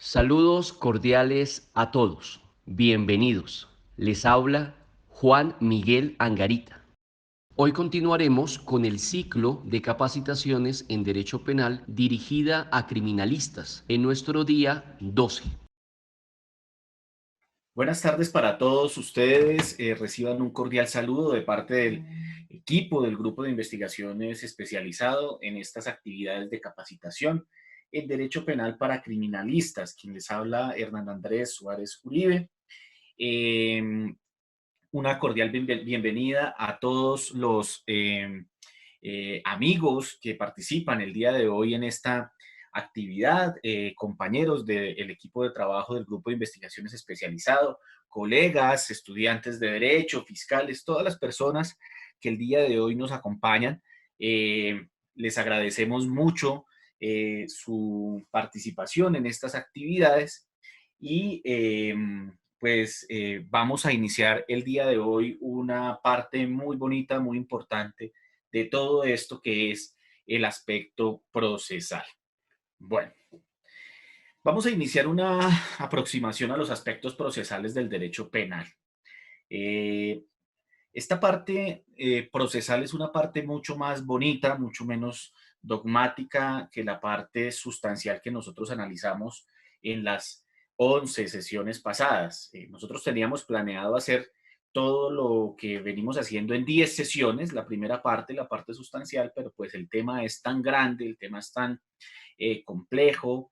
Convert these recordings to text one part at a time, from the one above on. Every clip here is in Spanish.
Saludos cordiales a todos. Bienvenidos. Les habla Juan Miguel Angarita. Hoy continuaremos con el ciclo de capacitaciones en Derecho Penal dirigida a criminalistas en nuestro día 12. Buenas tardes para todos ustedes. Reciban un cordial saludo de parte del equipo del Grupo de Investigaciones especializado en estas actividades de capacitación en Derecho Penal para Criminalistas. Quien les habla, Hernán Andrés Suárez Uribe. Eh, una cordial bienvenida a todos los amigos que participan el día de hoy en esta actividad, compañeros del equipo de trabajo del Grupo de Investigaciones Especializado, colegas, estudiantes de Derecho, fiscales, todas las personas que el día de hoy nos acompañan. Les agradecemos mucho su participación en estas actividades y vamos a iniciar el día de hoy una parte muy bonita, muy importante de todo esto que es el aspecto procesal. Bueno, vamos a iniciar una aproximación a los aspectos procesales del derecho penal. Eh, Esta parte procesal es una parte mucho más bonita, mucho menos dogmática que la parte sustancial que nosotros analizamos en las 11 sesiones pasadas. Nosotros teníamos planeado hacer todo lo que venimos haciendo en 10 sesiones, la primera parte, la parte sustancial, pero pues el tema es tan grande, el tema es tan complejo,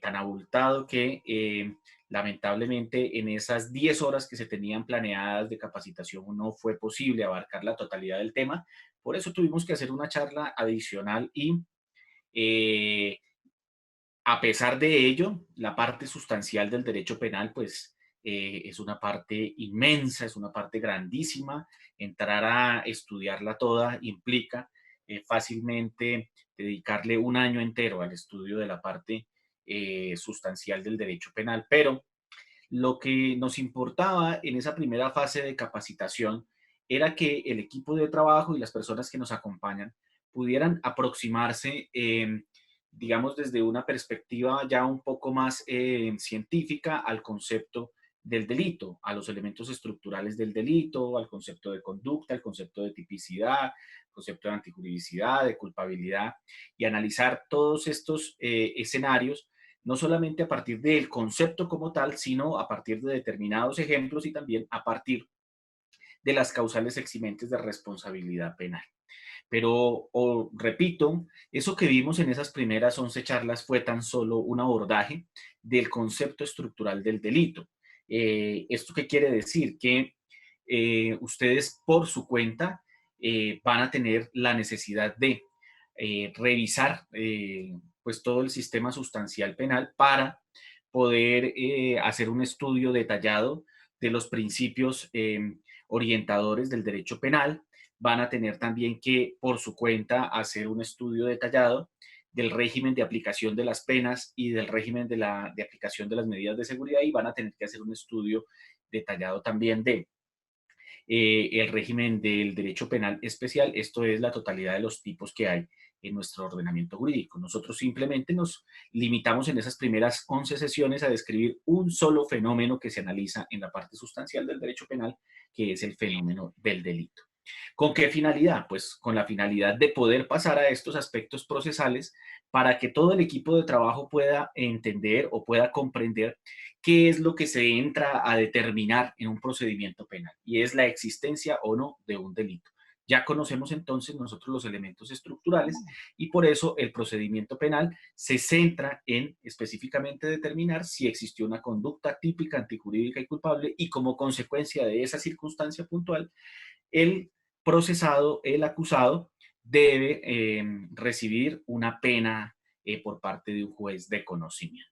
tan abultado que lamentablemente en esas 10 horas que se tenían planeadas de capacitación no fue posible abarcar la totalidad del tema. Por eso tuvimos que hacer una charla adicional y eh, a pesar de ello, la parte sustancial del derecho penal pues es una parte inmensa, es una parte grandísima. Entrar a estudiarla toda implica fácilmente dedicarle un año entero al estudio de la parte sustancial del derecho penal. Pero lo que nos importaba en esa primera fase de capacitación era que el equipo de trabajo y las personas que nos acompañan pudieran aproximarse, digamos, desde una perspectiva ya un poco más científica al concepto del delito, a los elementos estructurales del delito, al concepto de conducta, al concepto de tipicidad, concepto de antijuridicidad, de culpabilidad, y analizar todos estos escenarios no solamente a partir del concepto como tal, sino a partir de determinados ejemplos y también a partir de las causales eximentes de responsabilidad penal. Pero, repito, eso que vimos en esas primeras 11 charlas fue tan solo un abordaje del concepto estructural del delito. ¿Esto qué quiere decir? Que ustedes por su cuenta van a tener la necesidad de revisar pues todo el sistema sustancial penal para poder hacer un estudio detallado de los principios orientadores del derecho penal. Van a tener también que, por su cuenta, hacer un estudio detallado del régimen de aplicación de las penas y del régimen de aplicación de las medidas de seguridad, y van a tener que hacer un estudio detallado también de el régimen del derecho penal especial. Esto es la totalidad de los tipos que hay en nuestro ordenamiento jurídico. Nosotros simplemente nos limitamos en esas primeras 11 sesiones a describir un solo fenómeno que se analiza en la parte sustancial del derecho penal, que es el fenómeno del delito. ¿Con qué finalidad? Pues con la finalidad de poder pasar a estos aspectos procesales para que todo el equipo de trabajo pueda entender o pueda comprender qué es lo que se entra a determinar en un procedimiento penal, y es la existencia o no de un delito. Ya conocemos entonces nosotros los elementos estructurales y por eso el procedimiento penal se centra en específicamente determinar si existió una conducta típica, antijurídica y culpable, y como consecuencia de esa circunstancia puntual, el procesado, el acusado, debe recibir una pena por parte de un juez de conocimiento.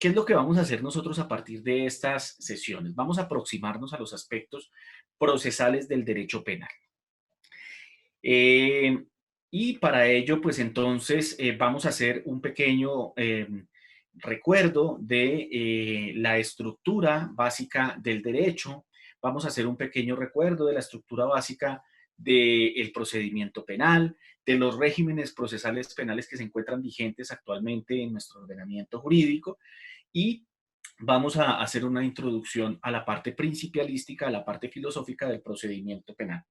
¿Qué es lo que vamos a hacer nosotros a partir de estas sesiones? Vamos a aproximarnos a los aspectos procesales del derecho penal. Eh, y para ello, pues entonces vamos a hacer un pequeño recuerdo de la estructura básica del derecho. Vamos a hacer un pequeño recuerdo de la estructura básica del procedimiento penal, de los regímenes procesales penales que se encuentran vigentes actualmente en nuestro ordenamiento jurídico, y vamos a hacer una introducción a la parte principialística, a la parte filosófica del procedimiento penal.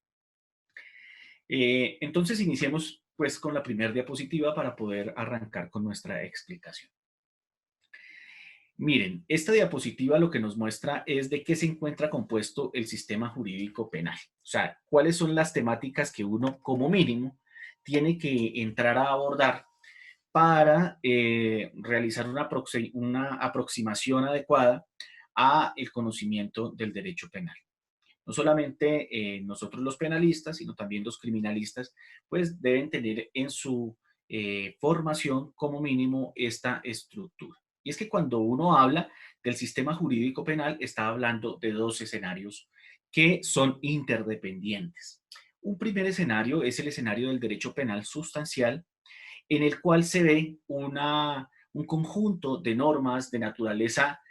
Entonces iniciemos pues con la primera diapositiva para poder arrancar con nuestra explicación. Miren, esta diapositiva lo que nos muestra es de qué se encuentra compuesto el sistema jurídico penal. O sea, cuáles son las temáticas que uno como mínimo tiene que entrar a abordar para realizar una aproximación adecuada a el conocimiento del derecho penal. No solamente nosotros los penalistas, sino también los criminalistas, pues deben tener en su formación como mínimo esta estructura. Y es que cuando uno habla del sistema jurídico penal, está hablando de dos escenarios que son interdependientes. Un primer escenario es el escenario del derecho penal sustancial, en el cual se ve un conjunto de normas de naturaleza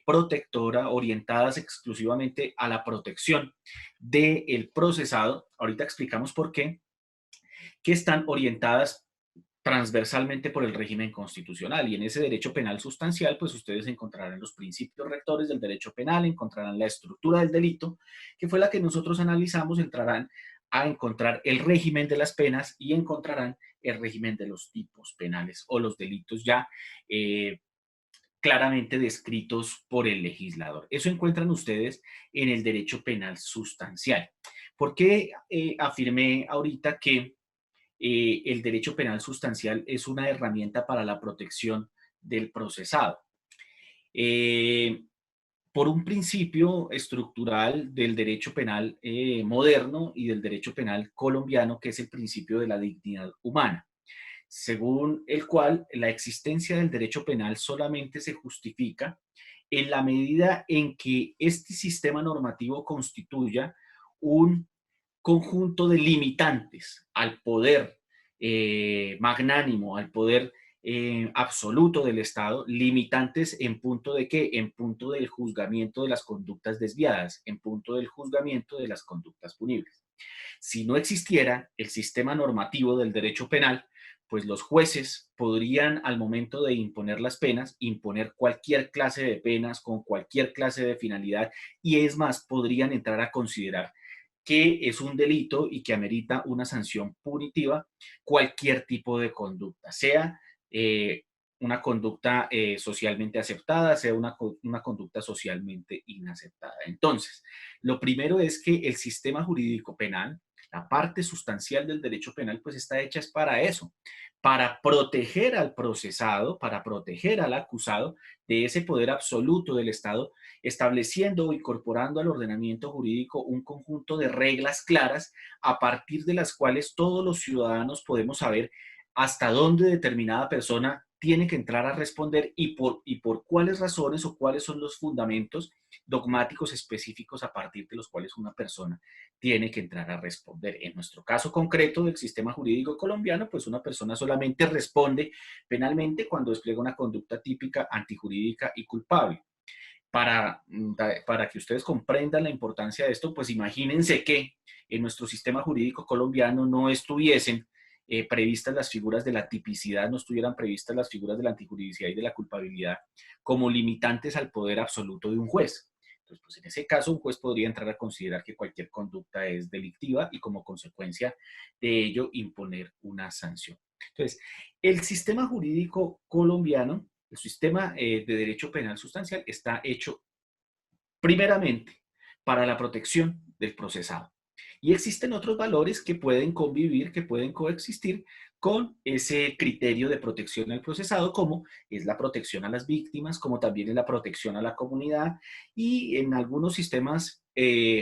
protectora orientadas exclusivamente a la protección del procesado. Ahorita explicamos por qué, que están orientadas transversalmente por el régimen constitucional. Y en ese derecho penal sustancial, pues ustedes encontrarán los principios rectores del derecho penal, encontrarán la estructura del delito, que fue la que nosotros analizamos, entrarán a encontrar el régimen de las penas y encontrarán el régimen de los tipos penales o los delitos ya claramente descritos por el legislador. Eso encuentran ustedes en el derecho penal sustancial. ¿Por qué afirmé ahorita que el derecho penal sustancial es una herramienta para la protección del procesado? Eh, por un principio estructural del derecho penal moderno y del derecho penal colombiano, que es el principio de la dignidad humana, según el cual la existencia del derecho penal solamente se justifica en la medida en que este sistema normativo constituya un conjunto de limitantes al poder magnánimo, al poder absoluto del Estado, limitantes en punto de qué, en punto del juzgamiento de las conductas desviadas, en punto del juzgamiento de las conductas punibles. Si no existiera el sistema normativo del derecho penal, pues los jueces podrían, al momento de imponer las penas, imponer cualquier clase de penas con cualquier clase de finalidad, y es más, podrían entrar a considerar que es un delito y que amerita una sanción punitiva cualquier tipo de conducta, sea una conducta socialmente aceptada, sea una conducta socialmente inaceptada. Entonces, lo primero es que el sistema jurídico penal, la parte sustancial del derecho penal, pues está hecha es para eso, para proteger al procesado, para proteger al acusado de ese poder absoluto del Estado, estableciendo o incorporando al ordenamiento jurídico un conjunto de reglas claras a partir de las cuales todos los ciudadanos podemos saber hasta dónde determinada persona tiene que entrar a responder y por cuáles razones o cuáles son los fundamentos dogmáticos específicos a partir de los cuales una persona tiene que entrar a responder. En nuestro caso concreto del sistema jurídico colombiano, pues una persona solamente responde penalmente cuando despliega una conducta típica, antijurídica y culpable. Para que ustedes comprendan la importancia de esto, pues imagínense que en nuestro sistema jurídico colombiano no estuviesen previstas las figuras de la tipicidad, no estuvieran previstas las figuras de la antijuridicidad y de la culpabilidad como limitantes al poder absoluto de un juez. Entonces, pues en ese caso, un juez podría entrar a considerar que cualquier conducta es delictiva y como consecuencia de ello imponer una sanción. Entonces, el sistema jurídico colombiano, el sistema de derecho penal sustancial está hecho primeramente para la protección del procesado. Y existen otros valores que pueden convivir, que pueden coexistir con ese criterio de protección al procesado, como es la protección a las víctimas, como también es la protección a la comunidad, y en algunos sistemas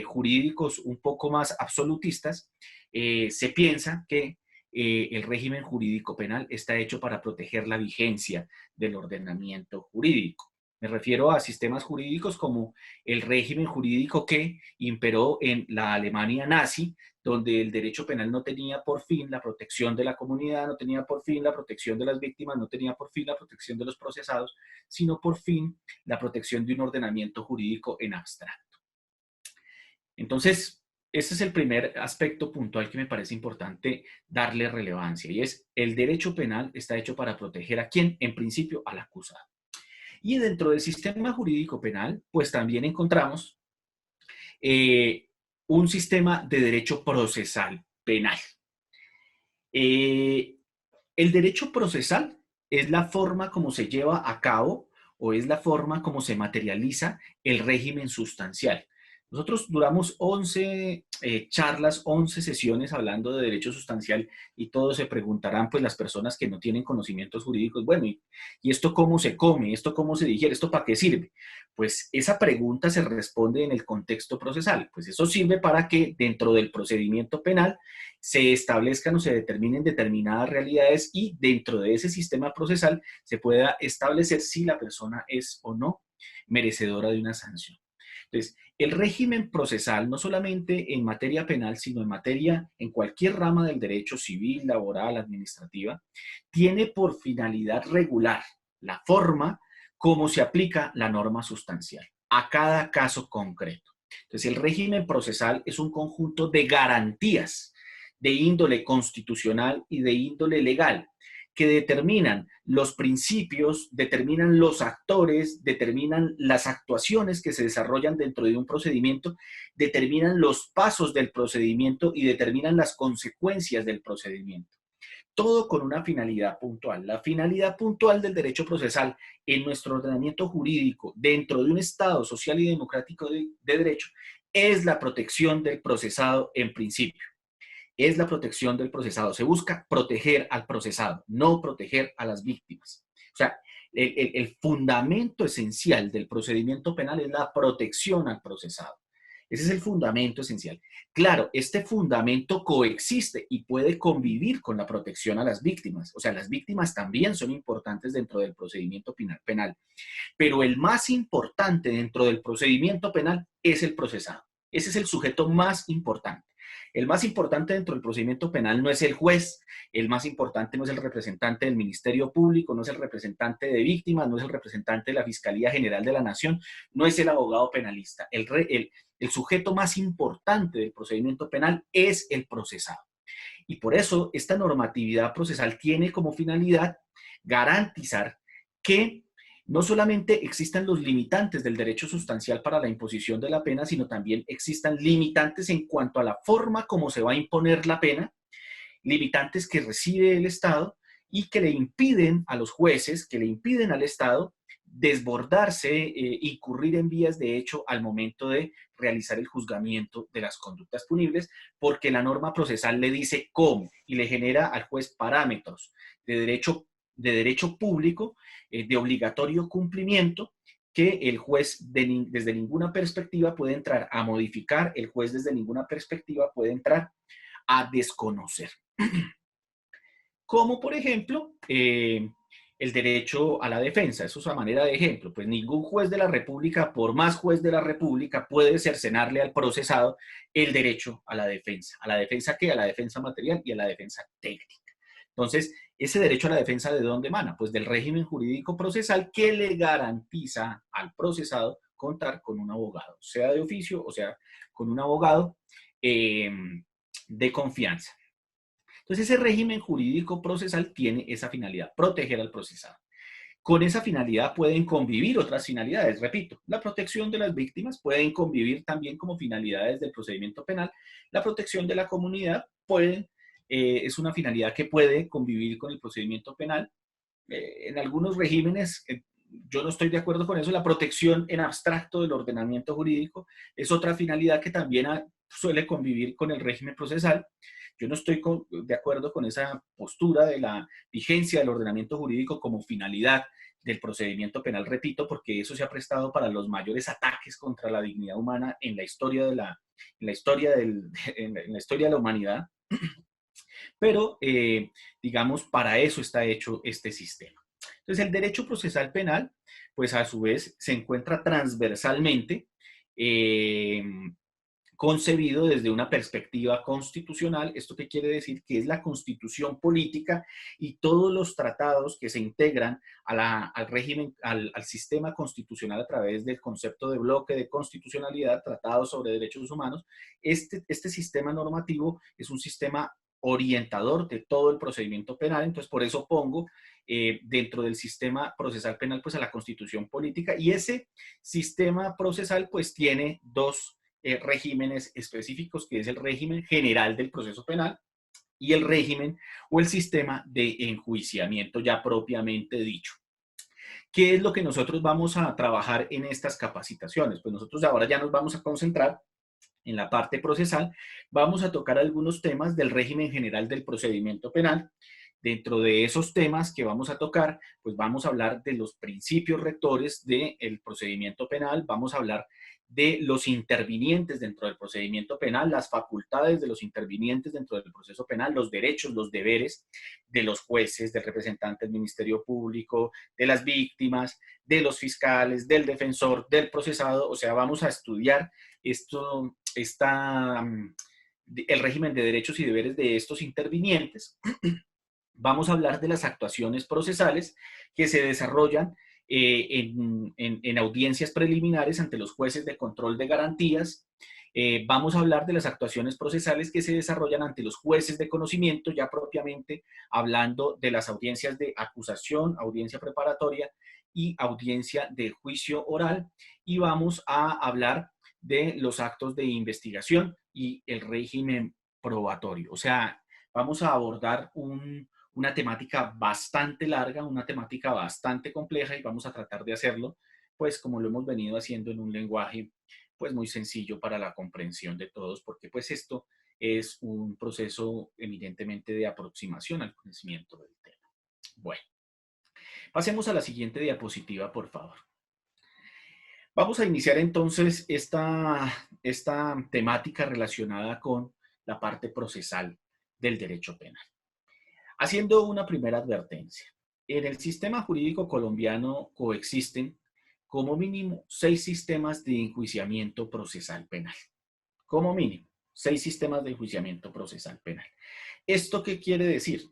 jurídicos un poco más absolutistas, se piensa que el régimen jurídico penal está hecho para proteger la vigencia del ordenamiento jurídico. Me refiero a sistemas jurídicos como el régimen jurídico que imperó en la Alemania nazi, donde el derecho penal no tenía por fin la protección de la comunidad, no tenía por fin la protección de las víctimas, no tenía por fin la protección de los procesados, sino por fin la protección de un ordenamiento jurídico en abstracto. Entonces, ese es el primer aspecto puntual que me parece importante darle relevancia, y es el derecho penal está hecho para proteger a quién, en principio al acusado. Y dentro del sistema jurídico penal, pues también encontramos eh, un sistema de derecho procesal penal. Eh, el derecho procesal es la forma como se lleva a cabo o es la forma como se materializa el régimen sustancial. Nosotros duramos 11 charlas, 11 sesiones hablando de derecho sustancial y todos se preguntarán, pues las personas que no tienen conocimientos jurídicos, bueno, ¿y esto cómo se come? ¿Esto cómo se digiere? ¿Esto para qué sirve? Pues esa pregunta se responde en el contexto procesal. Pues eso sirve para que dentro del procedimiento penal se establezcan o se determinen determinadas realidades y dentro de ese sistema procesal se pueda establecer si la persona es o no merecedora de una sanción. Entonces, el régimen procesal, no solamente en materia penal, sino en cualquier rama del derecho civil, laboral, administrativa, tiene por finalidad regular la forma como se aplica la norma sustancial a cada caso concreto. Entonces, el régimen procesal es un conjunto de garantías de índole constitucional y de índole legal que determinan los principios, determinan los actores, determinan las actuaciones que se desarrollan dentro de un procedimiento, determinan los pasos del procedimiento y determinan las consecuencias del procedimiento. Todo con una finalidad puntual. La finalidad puntual del derecho procesal en nuestro ordenamiento jurídico, dentro de un Estado social y democrático de derecho, es la protección del procesado en principio. Es la protección del procesado. Se busca proteger al procesado, no proteger a las víctimas. O sea, el fundamento esencial del procedimiento penal es la protección al procesado. Ese es el fundamento esencial. Claro, este fundamento coexiste y puede convivir con la protección a las víctimas. O sea, las víctimas también son importantes dentro del procedimiento penal. Pero el más importante dentro del procedimiento penal es el procesado. Ese es el sujeto más importante. El más importante dentro del procedimiento penal no es el juez, el más importante no es el representante del Ministerio Público, no es el representante de víctimas, no es el representante de la Fiscalía General de la Nación, no es el abogado penalista. El sujeto más importante del procedimiento penal es el procesado. Y por eso esta normatividad procesal tiene como finalidad garantizar que no solamente existan los limitantes del derecho sustancial para la imposición de la pena, sino también existan limitantes en cuanto a la forma como se va a imponer la pena, limitantes que recibe el Estado y que le impiden a los jueces, que le impiden al Estado desbordarse, incurrir en vías de hecho al momento de realizar el juzgamiento de las conductas punibles, porque la norma procesal le dice cómo y le genera al juez parámetros de derecho público, de obligatorio cumplimiento, que el juez desde ninguna perspectiva puede entrar a modificar, el juez desde ninguna perspectiva puede entrar a desconocer. Como por ejemplo, el derecho a la defensa, eso es a manera de ejemplo, pues ningún juez de la República, por más juez de la República, puede cercenarle al procesado el derecho a la defensa ¿qué? A la defensa material y a la defensa técnica. Entonces, ese derecho a la defensa, ¿de dónde emana? Pues del régimen jurídico procesal que le garantiza al procesado contar con un abogado, sea de oficio o sea con un abogado de confianza. Entonces, ese régimen jurídico procesal tiene esa finalidad, proteger al procesado. Con esa finalidad pueden convivir otras finalidades, repito, la protección de las víctimas pueden convivir también como finalidades del procedimiento penal, la protección de la comunidad es una finalidad que puede convivir con el procedimiento penal. En algunos regímenes, yo no estoy de acuerdo con eso, la protección en abstracto del ordenamiento jurídico es otra finalidad que también suele convivir con el régimen procesal. Yo no estoy de acuerdo con esa postura de la vigencia del ordenamiento jurídico como finalidad del procedimiento penal, repito, porque eso se ha prestado para los mayores ataques contra la dignidad humana en la historia de la humanidad. Pero, digamos, para eso está hecho este sistema. Entonces, el derecho procesal penal, pues a su vez, se encuentra transversalmente concebido desde una perspectiva constitucional. ¿Esto qué quiere decir? Que es la constitución política y todos los tratados que se integran al régimen, al sistema constitucional a través del concepto de bloque de constitucionalidad, tratados sobre derechos humanos. Este sistema normativo es un sistema orientador de todo el procedimiento penal, entonces por eso pongo dentro del sistema procesal penal, pues a la Constitución política, y ese sistema procesal pues tiene dos regímenes específicos, que es el régimen general del proceso penal y el régimen o el sistema de enjuiciamiento ya propiamente dicho. ¿Qué es lo que nosotros vamos a trabajar en estas capacitaciones? Pues nosotros ahora ya nos vamos a concentrar en la parte procesal, vamos a tocar algunos temas del régimen general del procedimiento penal. Dentro de esos temas que vamos a tocar, pues vamos a hablar de los principios rectores del procedimiento penal, vamos a hablar de los intervinientes dentro del procedimiento penal, las facultades de los intervinientes dentro del proceso penal, los derechos, los deberes de los jueces, del representante del Ministerio Público, de las víctimas, de los fiscales, del defensor, del procesado. O sea, vamos a estudiar el régimen de derechos y deberes de estos intervinientes. Vamos a hablar de las actuaciones procesales que se desarrollan en audiencias preliminares ante los jueces de control de garantías. Vamos a hablar de las actuaciones procesales que se desarrollan ante los jueces de conocimiento, ya propiamente hablando de las audiencias de acusación, audiencia preparatoria y audiencia de juicio oral. Y vamos a hablar de los actos de investigación y el régimen probatorio. O sea, vamos a abordar una temática bastante larga, una temática bastante compleja, y vamos a tratar de hacerlo, pues como lo hemos venido haciendo, en un lenguaje pues muy sencillo para la comprensión de todos, porque pues esto es un proceso evidentemente de aproximación al conocimiento del tema. Bueno, pasemos a la siguiente diapositiva, por favor. Vamos a iniciar entonces esta temática relacionada con la parte procesal del derecho penal. Haciendo una primera advertencia. En el sistema jurídico colombiano coexisten como mínimo 6 sistemas de enjuiciamiento procesal penal. Como mínimo, 6 sistemas de enjuiciamiento procesal penal. ¿Esto qué quiere decir?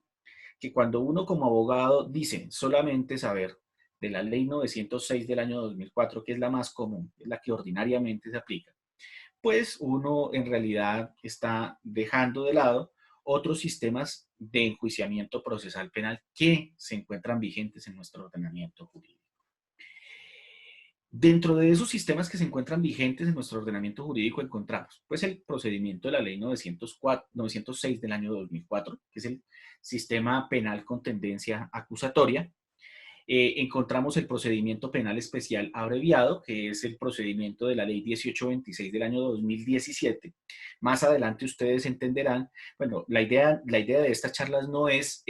Que cuando uno como abogado dice solamente saber de la ley 906 del año 2004, que es la más común, es la que ordinariamente se aplica, pues uno en realidad está dejando de lado otros sistemas de enjuiciamiento procesal penal que se encuentran vigentes en nuestro ordenamiento jurídico. Dentro de esos sistemas que se encuentran vigentes en nuestro ordenamiento jurídico encontramos pues el procedimiento de la ley 906 del año 2004, que es el sistema penal con tendencia acusatoria. Encontramos el procedimiento penal especial abreviado, que es el procedimiento de la ley 1826 del año 2017. Más adelante ustedes entenderán, bueno, la idea de estas charlas no es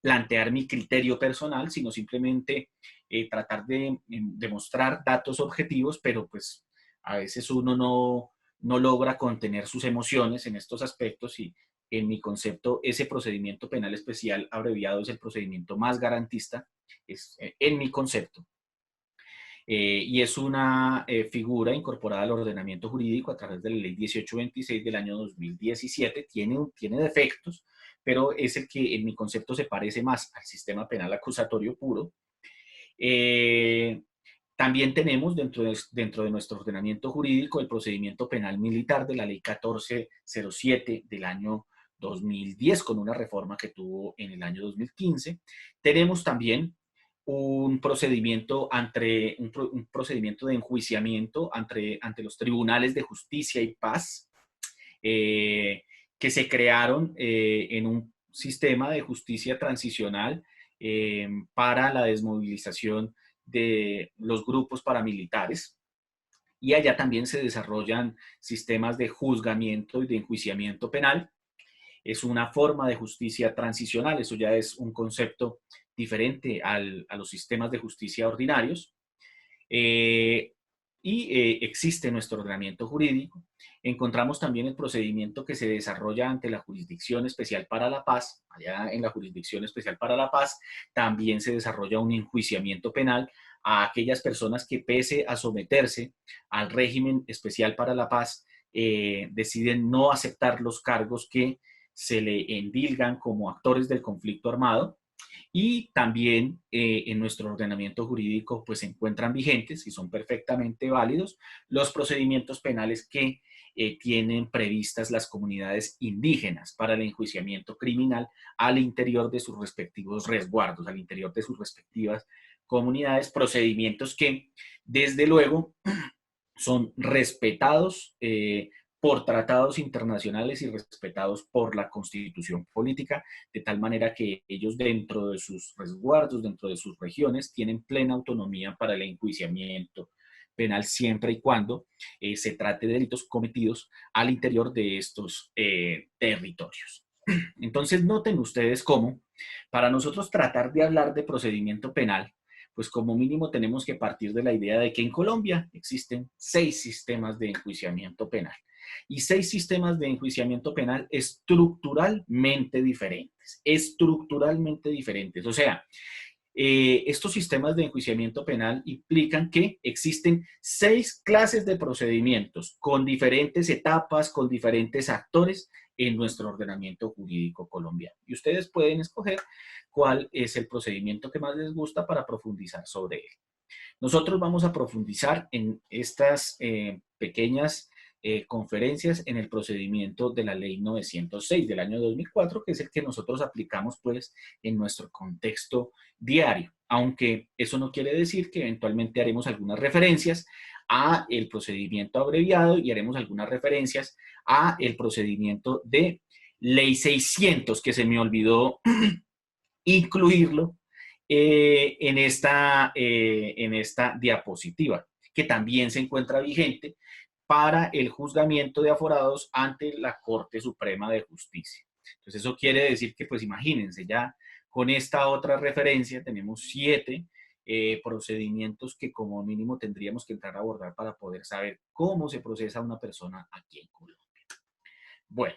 plantear mi criterio personal, sino simplemente tratar de demostrar datos objetivos, pero pues a veces uno no logra contener sus emociones en estos aspectos, y en mi concepto ese procedimiento penal especial abreviado es el procedimiento más garantista, en mi concepto. Y es una figura incorporada al ordenamiento jurídico a través de la ley 1826 del año 2017. Tiene defectos, pero es el que en mi concepto se parece más al sistema penal acusatorio puro. También tenemos dentro de nuestro ordenamiento jurídico el procedimiento penal militar de la ley 1407 del año 2010, con una reforma que tuvo en el año 2015. Tenemos también un procedimiento de enjuiciamiento ante los tribunales de justicia y paz, que se crearon en un sistema de justicia transicional para la desmovilización de los grupos paramilitares. Y allá también se desarrollan sistemas de juzgamiento y de enjuiciamiento penal. Es una forma de justicia transicional, eso ya es un concepto diferente a los sistemas de justicia ordinarios. Existe nuestro ordenamiento jurídico. Encontramos también el procedimiento que se desarrolla ante la Jurisdicción Especial para la Paz. Allá en la Jurisdicción Especial para la Paz también se desarrolla un enjuiciamiento penal a aquellas personas que, pese a someterse al régimen especial para la paz, deciden no aceptar los cargos que se le endilgan como actores del conflicto armado. Y también en nuestro ordenamiento jurídico pues se encuentran vigentes y son perfectamente válidos los procedimientos penales que tienen previstas las comunidades indígenas para el enjuiciamiento criminal al interior de sus respectivos resguardos, al interior de sus respectivas comunidades, procedimientos que desde luego son respetados por tratados internacionales y respetados por la Constitución política, de tal manera que ellos dentro de sus resguardos, dentro de sus regiones, tienen plena autonomía para el enjuiciamiento penal siempre y cuando se trate de delitos cometidos al interior de estos territorios. Entonces noten ustedes cómo para nosotros tratar de hablar de procedimiento penal, pues como mínimo tenemos que partir de la idea de que en Colombia existen 6 sistemas de enjuiciamiento penal y 6 sistemas de enjuiciamiento penal estructuralmente diferentes. O sea, estos sistemas de enjuiciamiento penal implican que existen 6 clases de procedimientos con diferentes etapas, con diferentes actores en nuestro ordenamiento jurídico colombiano. Y ustedes pueden escoger cuál es el procedimiento que más les gusta para profundizar sobre él. Nosotros vamos a profundizar en estas pequeñas conferencias en el procedimiento de la Ley 906 del año 2004, que es el que nosotros aplicamos pues en nuestro contexto diario, aunque eso no quiere decir que eventualmente haremos algunas referencias a el procedimiento abreviado y haremos algunas referencias a el procedimiento de Ley 600, que se me olvidó incluirlo en esta diapositiva, que también se encuentra vigente para el juzgamiento de aforados ante la Corte Suprema de Justicia. Entonces eso quiere decir que, pues imagínense, ya con esta otra referencia tenemos 7 procedimientos que como mínimo tendríamos que entrar a abordar para poder saber cómo se procesa una persona aquí en Colombia. Bueno,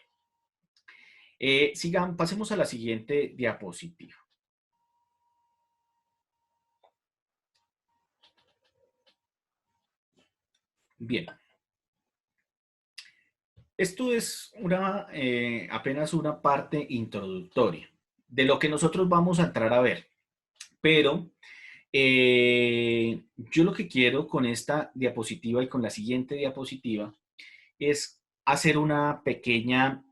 pasemos a la siguiente diapositiva. Bien. Esto es apenas una parte introductoria de lo que nosotros vamos a entrar a ver, pero yo lo que quiero con esta diapositiva y con la siguiente diapositiva es hacer una pequeña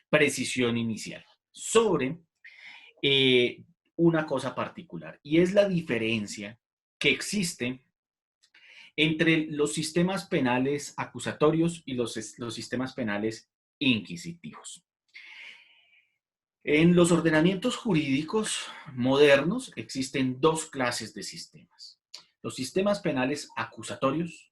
precisión inicial sobre una cosa particular, y es la diferencia que existe entre los sistemas penales acusatorios y los sistemas penales inquisitivos. En los ordenamientos jurídicos modernos existen 2 clases de sistemas: los sistemas penales acusatorios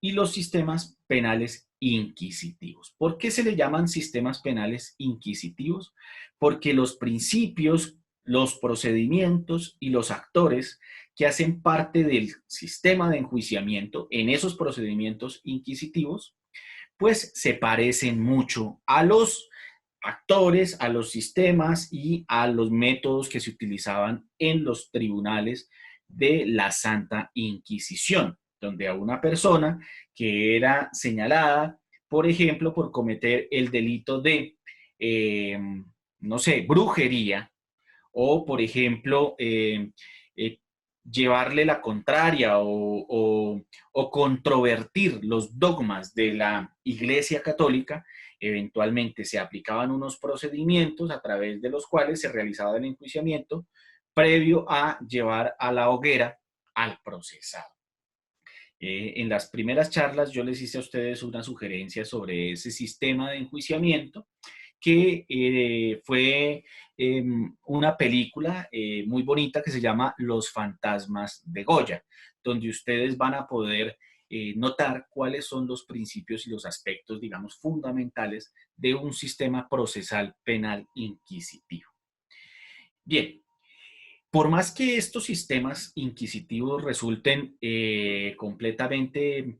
y los sistemas penales inquisitivos. ¿Por qué se le llaman sistemas penales inquisitivos? Porque los principios, los procedimientos y los actores que hacen parte del sistema de enjuiciamiento en esos procedimientos inquisitivos, pues se parecen mucho a los actores, a los sistemas y a los métodos que se utilizaban en los tribunales de la Santa Inquisición, donde a una persona que era señalada, por ejemplo, por cometer el delito de, no sé, brujería, o por ejemplo, llevarle la contraria o controvertir los dogmas de la Iglesia Católica, eventualmente se aplicaban unos procedimientos a través de los cuales se realizaba el enjuiciamiento previo a llevar a la hoguera al procesado. En las primeras charlas yo les hice a ustedes una sugerencia sobre ese sistema de enjuiciamiento que fue una película muy bonita que se llama Los Fantasmas de Goya, donde ustedes van a poder notar cuáles son los principios y los aspectos, digamos, fundamentales de un sistema procesal penal inquisitivo. Bien, por más que estos sistemas inquisitivos resulten completamente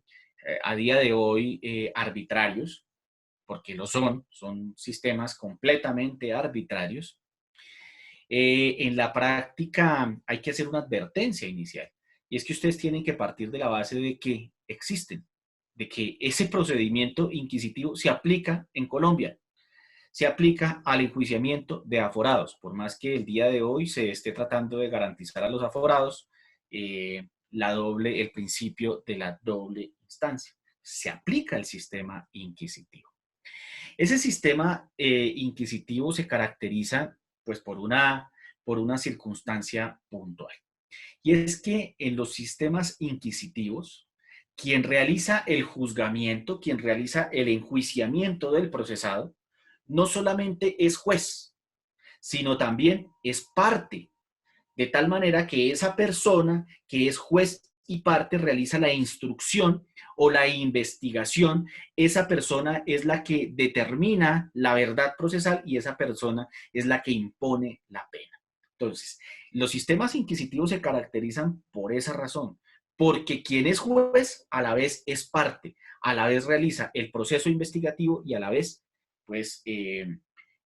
a día de hoy arbitrarios, porque lo son sistemas completamente arbitrarios, en la práctica hay que hacer una advertencia inicial, y es que ustedes tienen que partir de la base de que existen, de que ese procedimiento inquisitivo se aplica en Colombia. se aplica al enjuiciamiento de aforados. Por más que el día de hoy se esté tratando de garantizar a los aforados el principio de la doble instancia. Se aplica el sistema inquisitivo. Ese sistema inquisitivo se caracteriza pues, por una circunstancia puntual. Y es que en los sistemas inquisitivos, quien realiza el juzgamiento, quien realiza el enjuiciamiento del procesado, no solamente es juez, sino también es parte, de tal manera que esa persona que es juez y parte realiza la instrucción o la investigación, esa persona es la que determina la verdad procesal y esa persona es la que impone la pena. Entonces, los sistemas inquisitivos se caracterizan por esa razón, porque quien es juez a la vez es parte, a la vez realiza el proceso investigativo y a la vez, pues,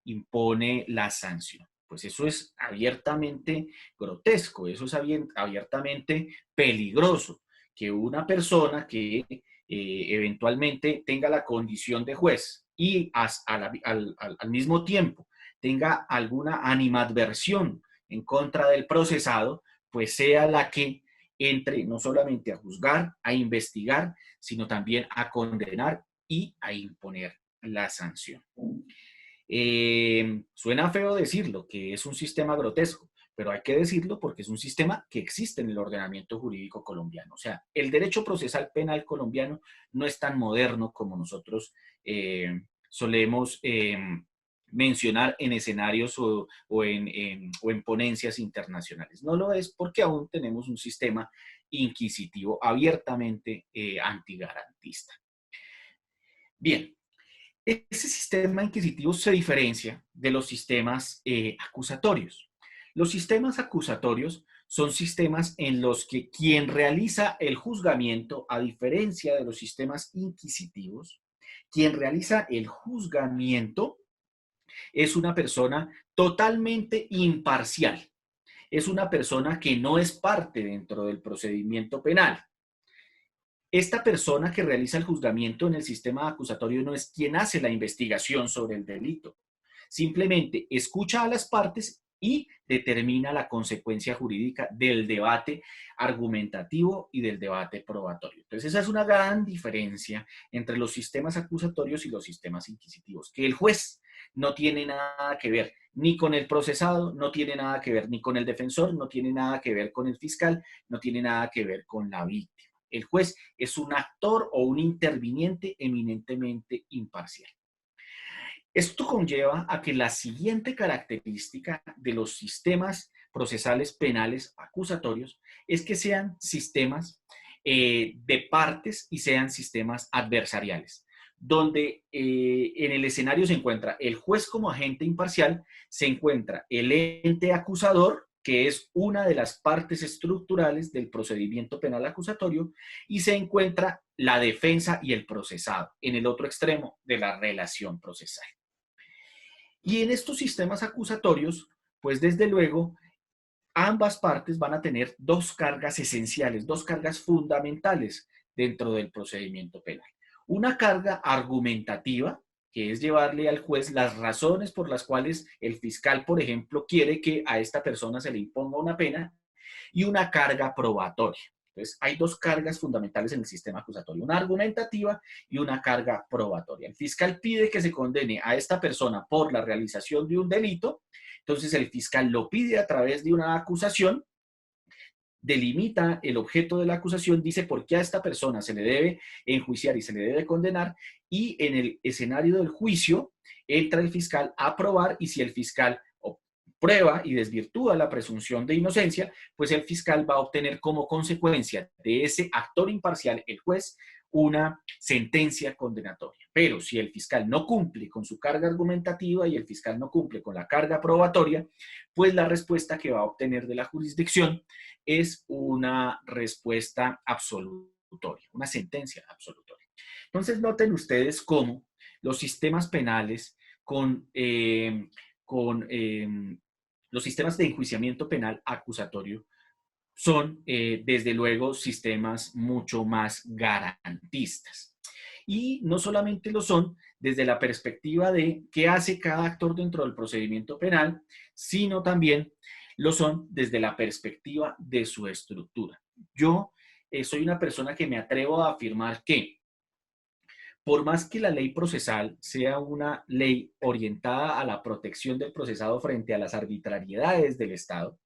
impone la sanción. Pues eso es abiertamente grotesco, eso es abiertamente peligroso, que una persona que eventualmente tenga la condición de juez y al mismo tiempo tenga alguna animadversión en contra del procesado, pues sea la que entre no solamente a juzgar, a investigar, sino también a condenar y a imponer la sanción. Suena feo decirlo, que es un sistema grotesco, pero hay que decirlo porque es un sistema que existe en el ordenamiento jurídico colombiano. O sea, el derecho procesal penal colombiano no es tan moderno como nosotros solemos mencionar en escenarios o en ponencias internacionales. No lo es porque aún tenemos un sistema inquisitivo abiertamente antigarantista. Bien, ese sistema inquisitivo se diferencia de los sistemas acusatorios. Los sistemas acusatorios son sistemas en los que quien realiza el juzgamiento, a diferencia de los sistemas inquisitivos, quien realiza el juzgamiento es una persona totalmente imparcial. Es una persona que no es parte dentro del procedimiento penal. Esta persona que realiza el juzgamiento en el sistema acusatorio no es quien hace la investigación sobre el delito. Simplemente escucha a las partes y determina la consecuencia jurídica del debate argumentativo y del debate probatorio. Entonces, esa es una gran diferencia entre los sistemas acusatorios y los sistemas inquisitivos, que el juez no tiene nada que ver ni con el procesado, no tiene nada que ver ni con el defensor, no tiene nada que ver con el fiscal, no tiene nada que ver con la víctima. El juez es un actor o un interviniente eminentemente imparcial. Esto conlleva a que la siguiente característica de los sistemas procesales penales acusatorios es que sean sistemas de partes y sean sistemas adversariales, donde en el escenario se encuentra el juez como agente imparcial, se encuentra el ente acusador, que es una de las partes estructurales del procedimiento penal acusatorio, y se encuentra la defensa y el procesado, en el otro extremo de la relación procesal. Y en estos sistemas acusatorios, pues desde luego, ambas partes van a tener dos cargas esenciales, dos cargas fundamentales dentro del procedimiento penal. Una carga argumentativa, que es llevarle al juez las razones por las cuales el fiscal, por ejemplo, quiere que a esta persona se le imponga una pena, y una carga probatoria. Entonces, hay dos cargas fundamentales en el sistema acusatorio, una argumentativa y una carga probatoria. El fiscal pide que se condene a esta persona por la realización de un delito, entonces el fiscal lo pide a través de una acusación, delimita el objeto de la acusación, dice por qué a esta persona se le debe enjuiciar y se le debe condenar, y en el escenario del juicio entra el fiscal a probar, y si el fiscal prueba y desvirtúa la presunción de inocencia, pues el fiscal va a obtener como consecuencia de ese actor imparcial, el juez, una sentencia condenatoria. Pero si el fiscal no cumple con su carga argumentativa y el fiscal no cumple con la carga probatoria, pues la respuesta que va a obtener de la jurisdicción es una respuesta absolutoria, una sentencia absolutoria. Entonces noten ustedes cómo los sistemas penales con los sistemas de enjuiciamiento penal acusatorio son, desde luego, sistemas mucho más garantistas. Y no solamente lo son desde la perspectiva de qué hace cada actor dentro del procedimiento penal, sino también lo son desde la perspectiva de su estructura. Yo soy una persona que me atrevo a afirmar que por más que la ley procesal sea una ley orientada a la protección del procesado frente a las arbitrariedades del Estado,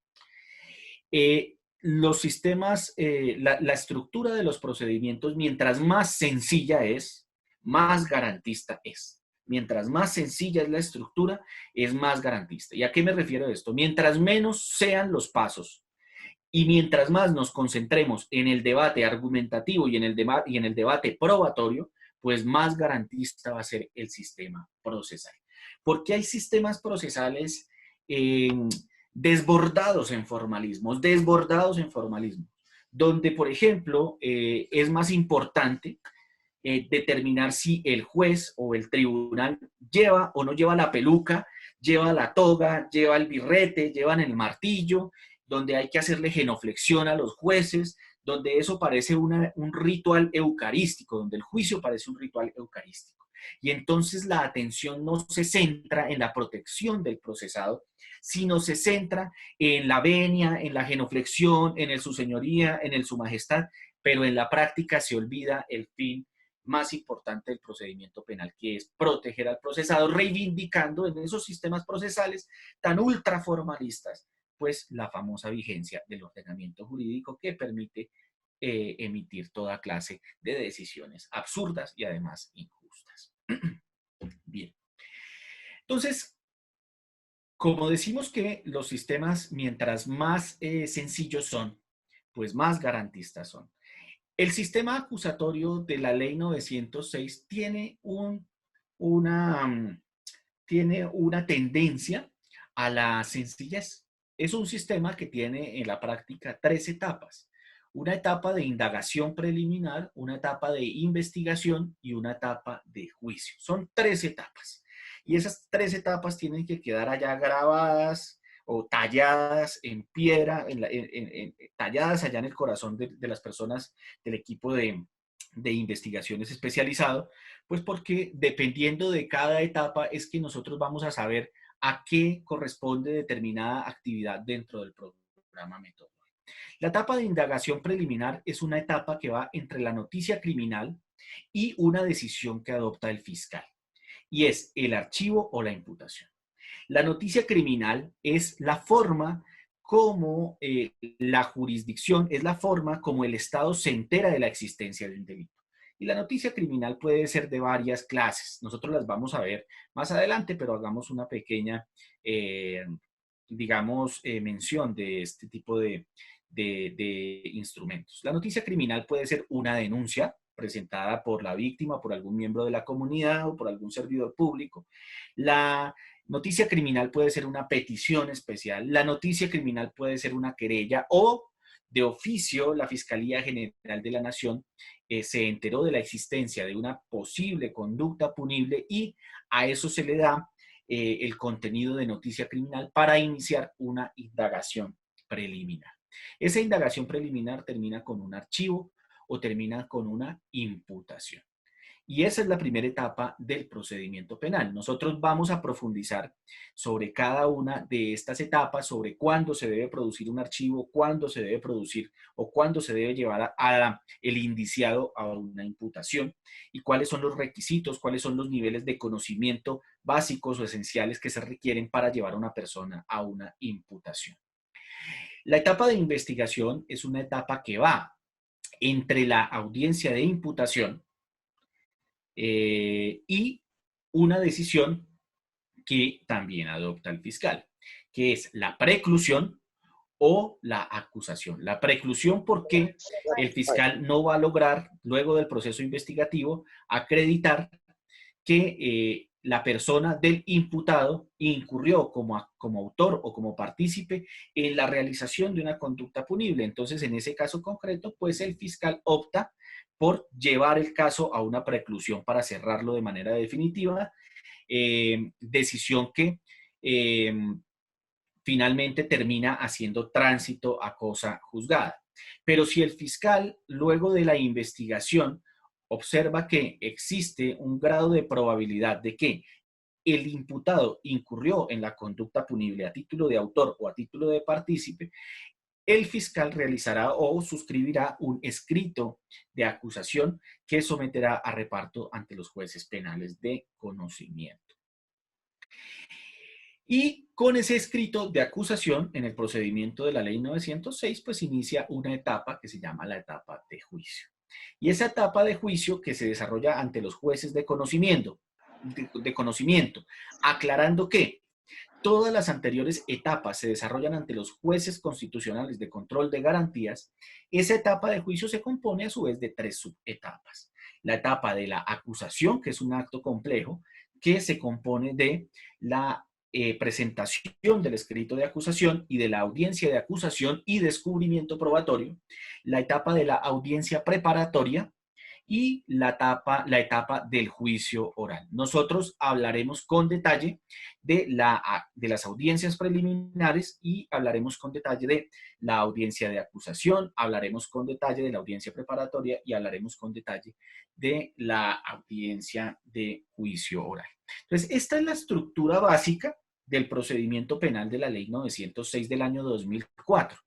los sistemas, la estructura de los procedimientos, mientras más sencilla es, más garantista es. Mientras más sencilla es la estructura, es más garantista. ¿Y a qué me refiero a esto? Mientras menos sean los pasos y mientras más nos concentremos en el debate argumentativo y y en el debate probatorio, pues más garantista va a ser el sistema procesal. Porque hay sistemas procesales desbordados en formalismos, donde, por ejemplo, es más importante determinar si el juez o el tribunal lleva o no lleva la peluca, lleva la toga, lleva el birrete, llevan el martillo, donde hay que hacerle genuflexión a los jueces, donde eso parece un ritual eucarístico, donde el juicio parece un ritual eucarístico. Y entonces la atención no se centra en la protección del procesado, sino se centra en la venia, en la genuflexión, en el su señoría, en el su majestad, pero en la práctica se olvida el fin más importante del procedimiento penal, que es proteger al procesado, reivindicando en esos sistemas procesales tan ultraformalistas, pues la famosa vigencia del ordenamiento jurídico que permite emitir toda clase de decisiones absurdas y además injustas. Bien. Entonces, como decimos que los sistemas, mientras más sencillos son, pues más garantistas son. El sistema acusatorio de la ley 906 tiene una tendencia a la sencillez. Es un sistema que tiene en la práctica tres etapas. Una etapa de indagación preliminar, una etapa de investigación y una etapa de juicio. Son tres etapas. Y esas tres etapas tienen que quedar allá grabadas o talladas en piedra, talladas allá en el corazón de las personas del equipo de investigaciones especializado, pues porque dependiendo de cada etapa es que nosotros vamos a saber a qué corresponde determinada actividad dentro del programa metodológico. La etapa de indagación preliminar es una etapa que va entre la noticia criminal y una decisión que adopta el fiscal, y es el archivo o la imputación. La noticia criminal es la forma como la jurisdicción, es la forma como el Estado se entera de la existencia del delito. Y la noticia criminal puede ser de varias clases. Nosotros las vamos a ver más adelante, pero hagamos una pequeña, digamos, mención de este tipo de instrumentos. La noticia criminal puede ser una denuncia presentada por la víctima, por algún miembro de la comunidad o por algún servidor público. La noticia criminal puede ser una petición especial. La noticia criminal puede ser una querella o de oficio la Fiscalía General de la Nación se enteró de la existencia de una posible conducta punible y a eso se le da el contenido de noticia criminal para iniciar una indagación preliminar. Esa indagación preliminar termina con un archivo o termina con una imputación. Y esa es la primera etapa del procedimiento penal. Nosotros vamos a profundizar sobre cada una de estas etapas, sobre cuándo se debe producir un archivo, cuándo se debe producir o cuándo se debe llevar el indiciado a una imputación y cuáles son los requisitos, cuáles son los niveles de conocimiento básicos o esenciales que se requieren para llevar a una persona a una imputación. La etapa de investigación es una etapa que va entre la audiencia de imputación y una decisión que también adopta el fiscal, que es la preclusión o la acusación. La preclusión porque el fiscal no va a lograr, luego del proceso investigativo, acreditar que la persona del imputado incurrió como autor o como partícipe en la realización de una conducta punible. Entonces, en ese caso concreto, pues el fiscal opta por llevar el caso a una preclusión para cerrarlo de manera definitiva, decisión que finalmente termina haciendo tránsito a cosa juzgada. Pero si el fiscal, luego de la investigación, observa que existe un grado de probabilidad de que el imputado incurrió en la conducta punible a título de autor o a título de partícipe, el fiscal realizará o suscribirá un escrito de acusación que someterá a reparto ante los jueces penales de conocimiento. Y con ese escrito de acusación, en el procedimiento de la Ley 906, pues inicia una etapa que se llama la etapa de juicio. Y esa etapa de juicio que se desarrolla ante los jueces de conocimiento, aclarando que todas las anteriores etapas se desarrollan ante los jueces constitucionales de control de garantías. Esa etapa de juicio se compone a su vez de 3 subetapas. La etapa de la acusación, que es un acto complejo, que se compone de la presentación del escrito de acusación y de la audiencia de acusación y descubrimiento probatorio. La etapa de la audiencia preparatoria, y la etapa del juicio oral. Nosotros hablaremos con detalle de las audiencias preliminares y hablaremos con detalle de la audiencia de acusación, hablaremos con detalle de la audiencia preparatoria y hablaremos con detalle de la audiencia de juicio oral. Entonces, esta es la estructura básica del procedimiento penal de la Ley 906 del año 2004.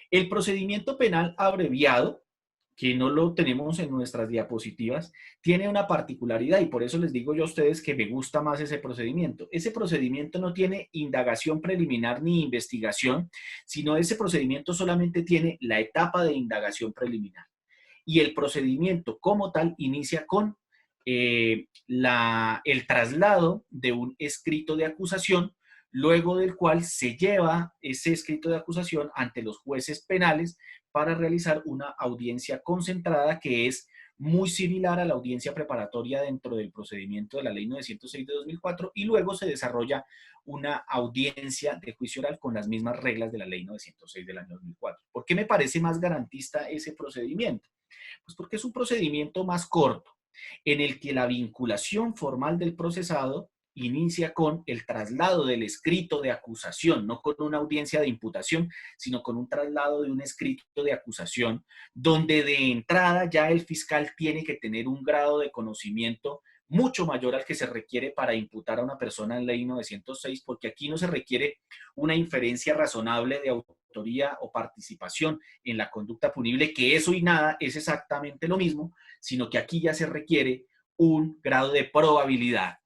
El procedimiento penal abreviado, que no lo tenemos en nuestras diapositivas, tiene una particularidad y por eso les digo yo a ustedes que me gusta más ese procedimiento. Ese procedimiento no tiene indagación preliminar ni investigación, sino ese procedimiento solamente tiene la etapa de indagación preliminar. Y el procedimiento como tal inicia con el traslado de un escrito de acusación, luego del cual se lleva ese escrito de acusación ante los jueces penales para realizar una audiencia concentrada que es muy similar a la audiencia preparatoria dentro del procedimiento de la Ley 906 de 2004 y luego se desarrolla una audiencia de juicio oral con las mismas reglas de la Ley 906 del año 2004. ¿Por qué me parece más garantista ese procedimiento? Pues porque es un procedimiento más corto, en el que la vinculación formal del procesado inicia con el traslado del escrito de acusación, no con una audiencia de imputación, sino con un traslado de un escrito de acusación, donde de entrada ya el fiscal tiene que tener un grado de conocimiento mucho mayor al que se requiere para imputar a una persona en Ley 906, porque aquí no se requiere una inferencia razonable de autoría o participación en la conducta punible, que eso y nada es exactamente lo mismo, sino que aquí ya se requiere un grado de probabilidad,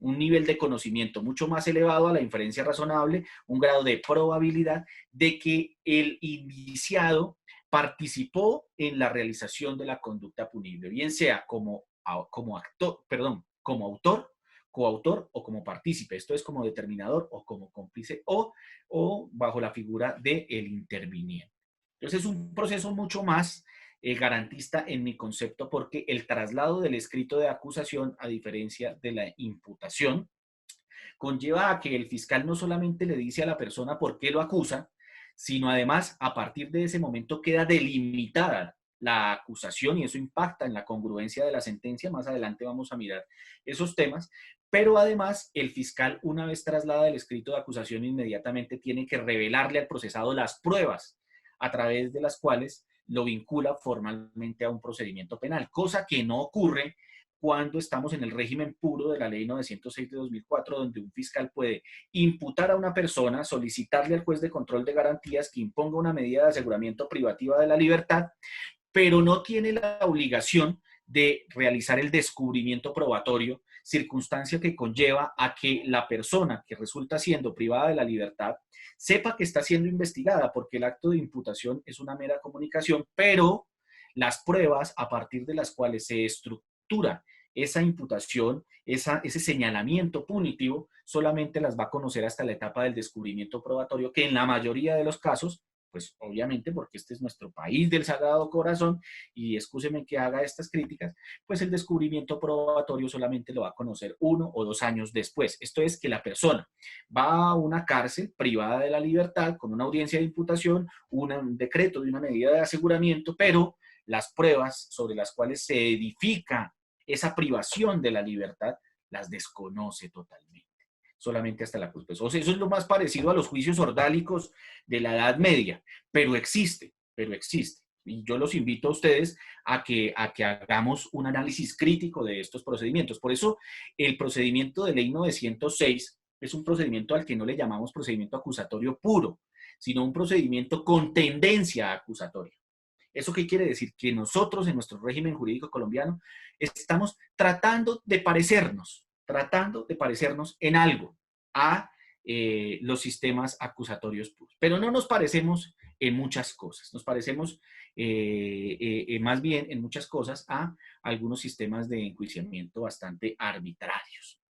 un nivel de conocimiento mucho más elevado a la inferencia razonable, un grado de probabilidad de que el indiciado participó en la realización de la conducta punible, bien sea como autor, coautor o como partícipe. Esto es como determinador o como cómplice o bajo la figura del interviniente. Entonces es un proceso mucho más garantista en mi concepto porque el traslado del escrito de acusación, a diferencia de la imputación, conlleva a que el fiscal no solamente le dice a la persona por qué lo acusa, sino además a partir de ese momento queda delimitada la acusación y eso impacta en la congruencia de la sentencia. Más adelante vamos a mirar esos temas, pero además el fiscal, una vez traslada el escrito de acusación, inmediatamente tiene que revelarle al procesado las pruebas a través de las cuales lo vincula formalmente a un procedimiento penal, cosa que no ocurre cuando estamos en el régimen puro de la Ley 906 de 2004, donde un fiscal puede imputar a una persona, solicitarle al juez de control de garantías que imponga una medida de aseguramiento privativa de la libertad, pero no tiene la obligación de realizar el descubrimiento probatorio, circunstancia que conlleva a que la persona que resulta siendo privada de la libertad sepa que está siendo investigada, porque el acto de imputación es una mera comunicación, pero las pruebas a partir de las cuales se estructura esa imputación, ese señalamiento punitivo, solamente las va a conocer hasta la etapa del descubrimiento probatorio, que en la mayoría de los casos, pues obviamente porque este es nuestro país del Sagrado Corazón, y excúseme que haga estas críticas, pues el descubrimiento probatorio solamente lo va a conocer 1 o 2 años después. Esto es que la persona va a una cárcel privada de la libertad con una audiencia de imputación, un decreto de una medida de aseguramiento, pero las pruebas sobre las cuales se edifica esa privación de la libertad las desconoce totalmente, solamente hasta la culpa. O sea, eso es lo más parecido a los juicios ordálicos de la Edad Media, pero existe, pero existe. Y yo los invito a ustedes a que hagamos un análisis crítico de estos procedimientos. Por eso, el procedimiento de ley 906 es un procedimiento al que no le llamamos procedimiento acusatorio puro, sino un procedimiento con tendencia acusatoria. ¿Eso qué quiere decir? Que nosotros en nuestro régimen jurídico colombiano estamos tratando de parecernos en algo a los sistemas acusatorios puros. Pero no nos parecemos en muchas cosas, nos parecemos más bien en muchas cosas a algunos sistemas de enjuiciamiento bastante arbitrarios.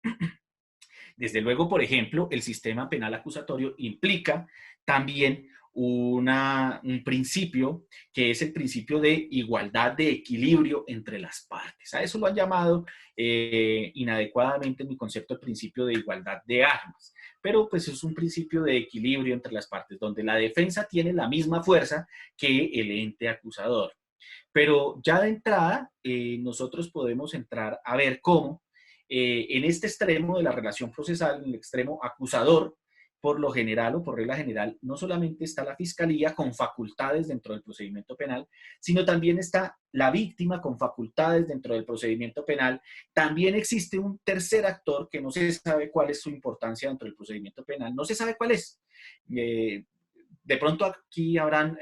Desde luego, por ejemplo, el sistema penal acusatorio implica también un principio que es el principio de igualdad, de equilibrio entre las partes. A eso lo han llamado inadecuadamente en mi concepto el principio de igualdad de armas. Pero pues es un principio de equilibrio entre las partes, donde la defensa tiene la misma fuerza que el ente acusador. Pero ya de entrada, nosotros podemos entrar a ver cómo en este extremo de la relación procesal, en el extremo acusador, por lo general o por regla general, no solamente está la fiscalía con facultades dentro del procedimiento penal, sino también está la víctima con facultades dentro del procedimiento penal. También existe un tercer actor que no se sabe cuál es su importancia dentro del procedimiento penal, no se sabe cuál es. De pronto aquí habrán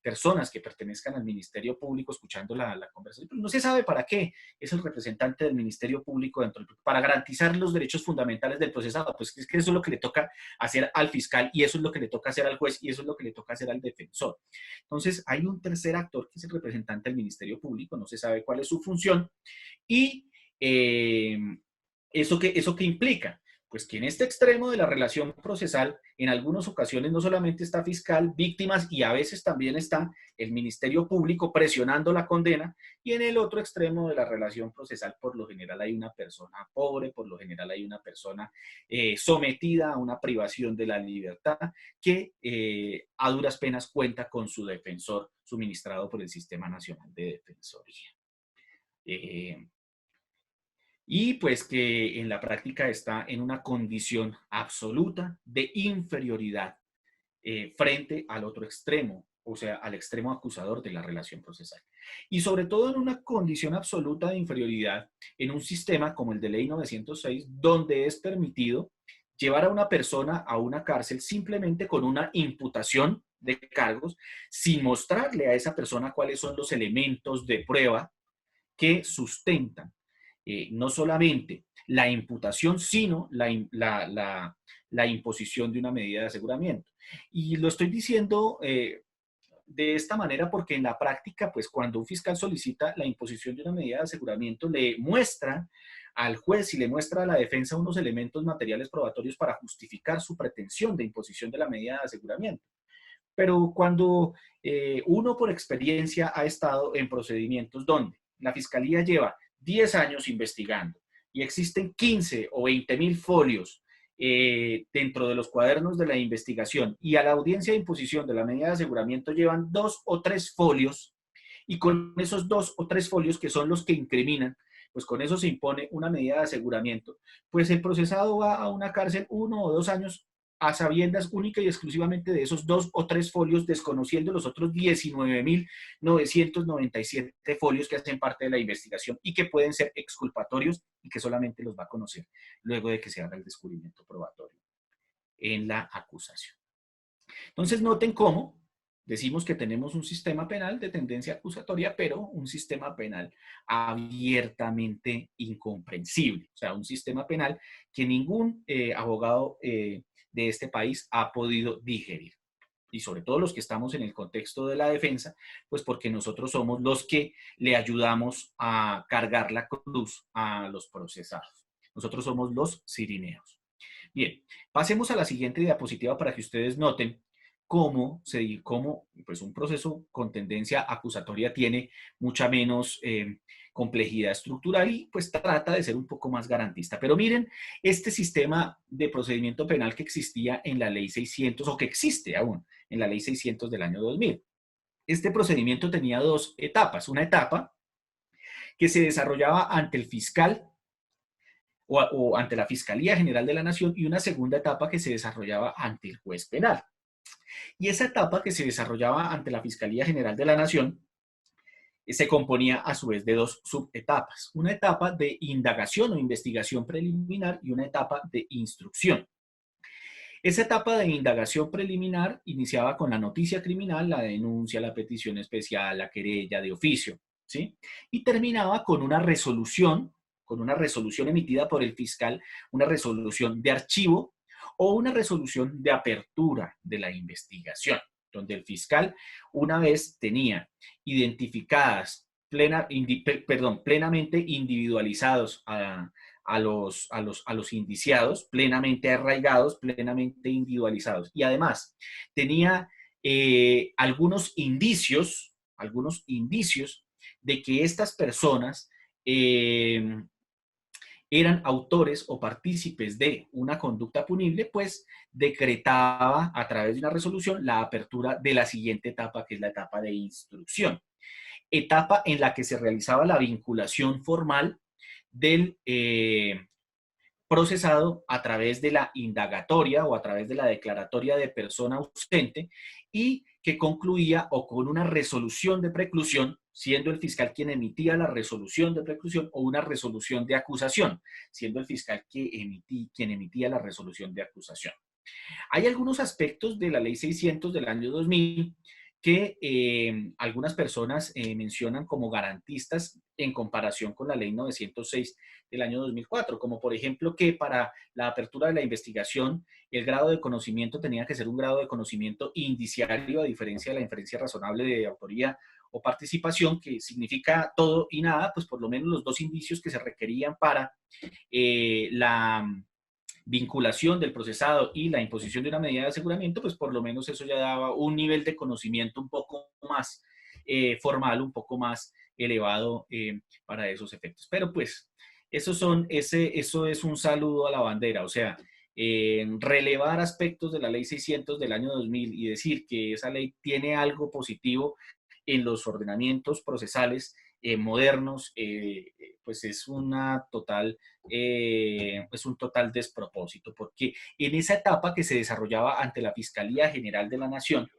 personas que pertenezcan al Ministerio Público escuchando la conversación, pero no se sabe para qué es el representante del Ministerio Público para garantizar los derechos fundamentales del procesado. Pues es que eso es lo que le toca hacer al fiscal y eso es lo que le toca hacer al juez y eso es lo que le toca hacer al defensor. Entonces hay un tercer actor que es el representante del Ministerio Público, no se sabe cuál es su función y ¿eso qué implica? Pues que en este extremo de la relación procesal, en algunas ocasiones no solamente está fiscal, víctimas y a veces también está el Ministerio Público presionando la condena, y en el otro extremo de la relación procesal por lo general hay una persona pobre, por lo general hay una persona sometida a una privación de la libertad que a duras penas cuenta con su defensor suministrado por el Sistema Nacional de Defensoría. Y pues que en la práctica está en una condición absoluta de inferioridad frente al otro extremo, o sea, al extremo acusador de la relación procesal. Y sobre todo en una condición absoluta de inferioridad en un sistema como el de Ley 906, donde es permitido llevar a una persona a una cárcel simplemente con una imputación de cargos, sin mostrarle a esa persona cuáles son los elementos de prueba que sustentan no solamente la imputación, sino la imposición de una medida de aseguramiento. Y lo estoy diciendo de esta manera porque en la práctica, pues cuando un fiscal solicita la imposición de una medida de aseguramiento, le muestra al juez y le muestra a la defensa unos elementos materiales probatorios para justificar su pretensión de imposición de la medida de aseguramiento. Pero cuando uno por experiencia ha estado en procedimientos donde la fiscalía lleva 10 años investigando y existen 15 o 20.000 folios dentro de los cuadernos de la investigación y a la audiencia de imposición de la medida de aseguramiento llevan 2 o 3 folios y con esos 2 o 3 folios que son los que incriminan, pues con eso se impone una medida de aseguramiento. Pues el procesado va a una cárcel 1 o 2 años a sabiendas única y exclusivamente de esos 2 o 3 folios, desconociendo los otros 19.997 folios que hacen parte de la investigación y que pueden ser exculpatorios y que solamente los va a conocer luego de que se haga el descubrimiento probatorio en la acusación. Entonces noten cómo decimos que tenemos un sistema penal de tendencia acusatoria, pero un sistema penal abiertamente incomprensible. O sea, un sistema penal que ningún abogado de este país ha podido digerir. Y sobre todo los que estamos en el contexto de la defensa, pues porque nosotros somos los que le ayudamos a cargar la cruz a los procesados. Nosotros somos los cirineos. Bien, pasemos a la siguiente diapositiva para que ustedes noten cómo pues un proceso con tendencia acusatoria tiene mucha menos complejidad estructural y pues trata de ser un poco más garantista. Pero miren, este sistema de procedimiento penal que existía en la Ley 600 o que existe aún en la Ley 600 del año 2000. Este procedimiento tenía 2 etapas. Una etapa que se desarrollaba ante el fiscal o ante la Fiscalía General de la Nación y una segunda etapa que se desarrollaba ante el juez penal. Y esa etapa que se desarrollaba ante la Fiscalía General de la Nación se componía a su vez de dos subetapas, una etapa de indagación o investigación preliminar y una etapa de instrucción. Esa etapa de indagación preliminar iniciaba con la noticia criminal, la denuncia, la petición especial, la querella de oficio, ¿sí? Y terminaba con una resolución emitida por el fiscal, una resolución de archivo o una resolución de apertura de la investigación, donde el fiscal, una vez tenía identificadas, plenamente individualizados a los indiciados, plenamente arraigados, plenamente individualizados. Y además tenía algunos indicios de que estas personas eran autores o partícipes de una conducta punible, pues decretaba a través de una resolución la apertura de la siguiente etapa, que es la etapa de instrucción. Etapa en la que se realizaba la vinculación formal del procesado a través de la indagatoria o a través de la declaratoria de persona ausente y que concluía o con una resolución de preclusión, siendo el fiscal quien emitía la resolución de preclusión o una resolución de acusación, siendo el fiscal quien emitía la resolución de acusación. Hay algunos aspectos de la Ley 600 del año 2000 que algunas personas mencionan como garantistas en comparación con la Ley 906 del año 2004, como por ejemplo que para la apertura de la investigación el grado de conocimiento tenía que ser un grado de conocimiento indiciario, a diferencia de la inferencia razonable de autoría o participación, que significa todo y nada, pues por lo menos los dos indicios que se requerían para la vinculación del procesado y la imposición de una medida de aseguramiento, pues por lo menos eso ya daba un nivel de conocimiento un poco más formal, un poco más elevado para esos efectos. Pero pues eso es un saludo a la bandera, o sea, relevar aspectos de la ley 600 del año 2000 y decir que esa ley tiene algo positivo en los ordenamientos procesales modernos, pues es un total despropósito, porque en esa etapa que se desarrollaba ante la Fiscalía General de la Nación,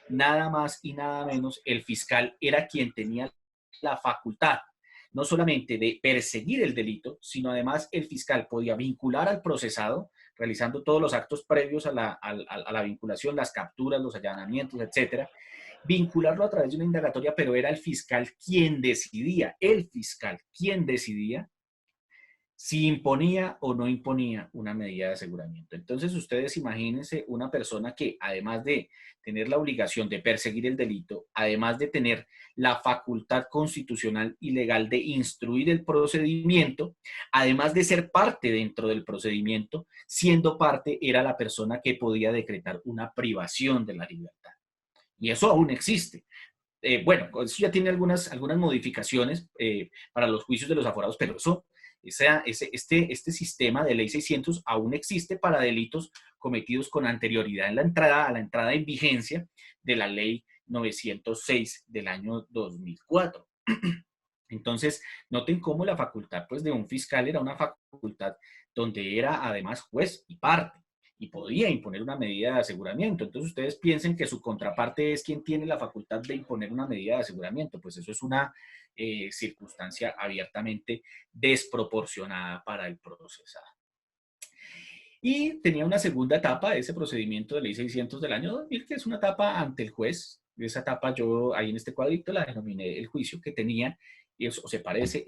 nada más y nada menos, el fiscal era quien tenía la facultad no solamente de perseguir el delito, sino además el fiscal podía vincular al procesado, realizando todos los actos previos a la vinculación, las capturas, los allanamientos, etcétera, vincularlo a través de una indagatoria, pero era el fiscal quien decidía si imponía o no imponía una medida de aseguramiento. Entonces, ustedes imagínense una persona que, además de tener la obligación de perseguir el delito, además de tener la facultad constitucional y legal de instruir el procedimiento, además de ser parte dentro del procedimiento, siendo parte, era la persona que podía decretar una privación de la libertad. Y eso aún existe. Bueno, eso ya tiene algunas modificaciones para los juicios de los aforados, pero este sistema de ley 600 aún existe para delitos cometidos con anterioridad a la entrada en vigencia de la ley 906 del año 2004. Entonces, noten cómo la facultad pues, de un fiscal era una facultad donde era además juez y parte y podía imponer una medida de aseguramiento. Entonces, ustedes piensen que su contraparte es quien tiene la facultad de imponer una medida de aseguramiento. Pues eso es una circunstancia abiertamente desproporcionada para el procesado. Y tenía una segunda etapa de ese procedimiento de ley 600 del año 2000, que es una etapa ante el juez. Esa etapa yo ahí en este cuadrito la denominé el juicio que tenía, y eso se parece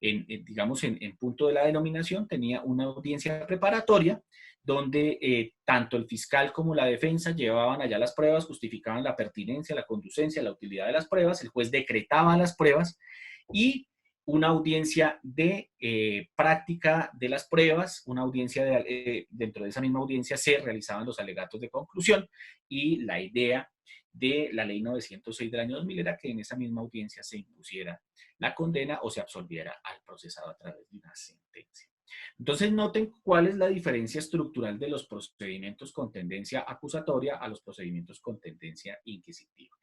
digamos, en punto de la denominación, tenía una audiencia preparatoria donde tanto el fiscal como la defensa llevaban allá las pruebas, justificaban la pertinencia, la conducencia, la utilidad de las pruebas, el juez decretaba las pruebas y una audiencia de práctica de las pruebas, una audiencia dentro de esa misma audiencia se realizaban los alegatos de conclusión y la idea de la ley 906 del año 2000 era que en esa misma audiencia se impusiera la condena o se absolviera al procesado a través de una sentencia. Entonces noten cuál es la diferencia estructural de los procedimientos con tendencia acusatoria a los procedimientos con tendencia inquisitiva.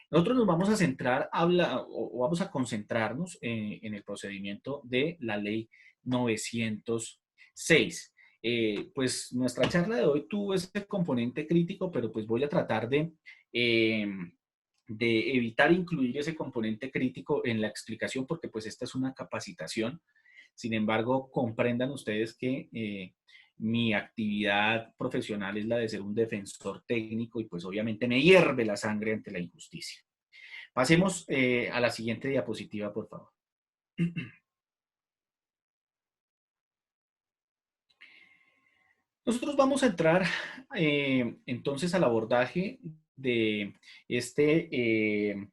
Nosotros nos vamos a centrar, o vamos a concentrarnos en el procedimiento de la ley 906. pues nuestra charla de hoy tuvo ese componente crítico, pero pues voy a tratar de evitar incluir ese componente crítico en la explicación, porque pues esta es una capacitación. Sin embargo, comprendan ustedes que mi actividad profesional es la de ser un defensor técnico y pues obviamente me hierve la sangre ante la injusticia. Pasemos a la siguiente diapositiva, por favor. Nosotros vamos a entrar entonces al abordaje de este, eh,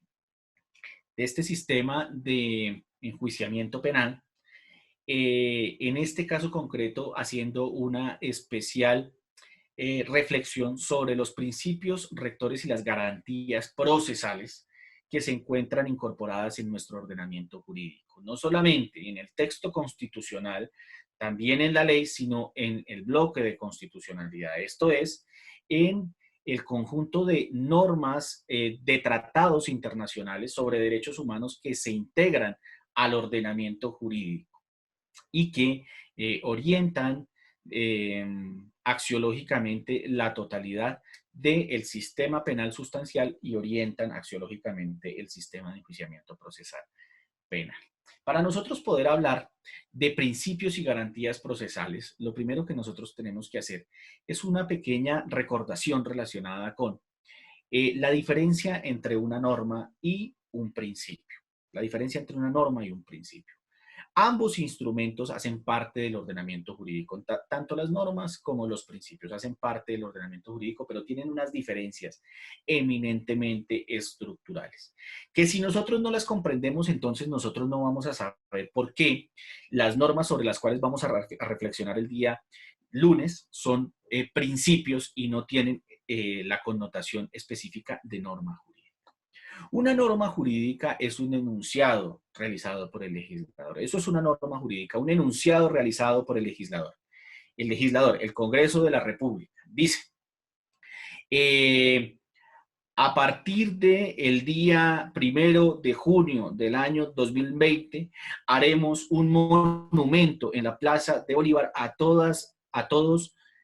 de este sistema de enjuiciamiento penal, en este caso concreto haciendo una especial reflexión sobre los principios rectores y las garantías procesales que se encuentran incorporadas en nuestro ordenamiento jurídico, no solamente en el texto constitucional, también en la ley, sino en el bloque de constitucionalidad. Esto es, en el conjunto de normas de tratados internacionales sobre derechos humanos que se integran al ordenamiento jurídico y que orientan axiológicamente la totalidad del sistema penal sustancial y orientan axiológicamente el sistema de enjuiciamiento procesal penal. Para nosotros poder hablar de principios y garantías procesales, lo primero que nosotros tenemos que hacer es una pequeña recordación relacionada con la diferencia entre una norma y un principio. La diferencia entre una norma y un principio. Ambos instrumentos hacen parte del ordenamiento jurídico, tanto las normas como los principios hacen parte del ordenamiento jurídico, pero tienen unas diferencias eminentemente estructurales, que si nosotros no las comprendemos, entonces nosotros no vamos a saber por qué las normas sobre las cuales vamos a reflexionar el día lunes son principios y no tienen la connotación específica de norma jurídica. Una norma jurídica es un enunciado realizado por el legislador. Eso es una norma jurídica, un enunciado realizado por el legislador. El legislador, el Congreso de la República, dice, a partir del día 1 de junio del año 2020, haremos un monumento en la Plaza de Bolívar a todos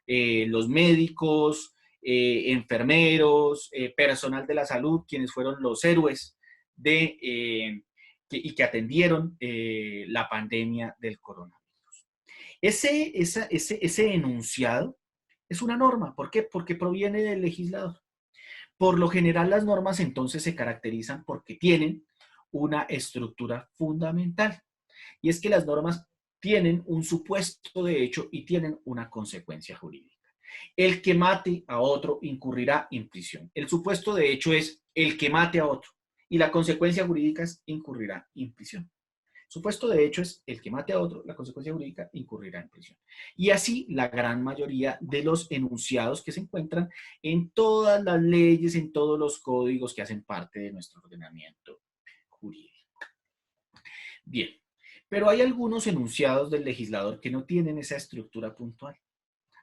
los médicos, enfermeros, personal de la salud, quienes fueron los héroes y que atendieron la pandemia del coronavirus. Ese enunciado es una norma. ¿Por qué? Porque proviene del legislador. Por lo general, las normas entonces se caracterizan porque tienen una estructura fundamental. Y es que las normas tienen un supuesto de hecho y tienen una consecuencia jurídica. El que mate a otro incurrirá en prisión. El supuesto de hecho es el que mate a otro y la consecuencia jurídica es incurrirá en prisión. Supuesto de hecho es el que mate a otro, la consecuencia jurídica incurrirá en prisión. Y así la gran mayoría de los enunciados que se encuentran en todas las leyes, en todos los códigos que hacen parte de nuestro ordenamiento jurídico. Bien, pero hay algunos enunciados del legislador que no tienen esa estructura puntual.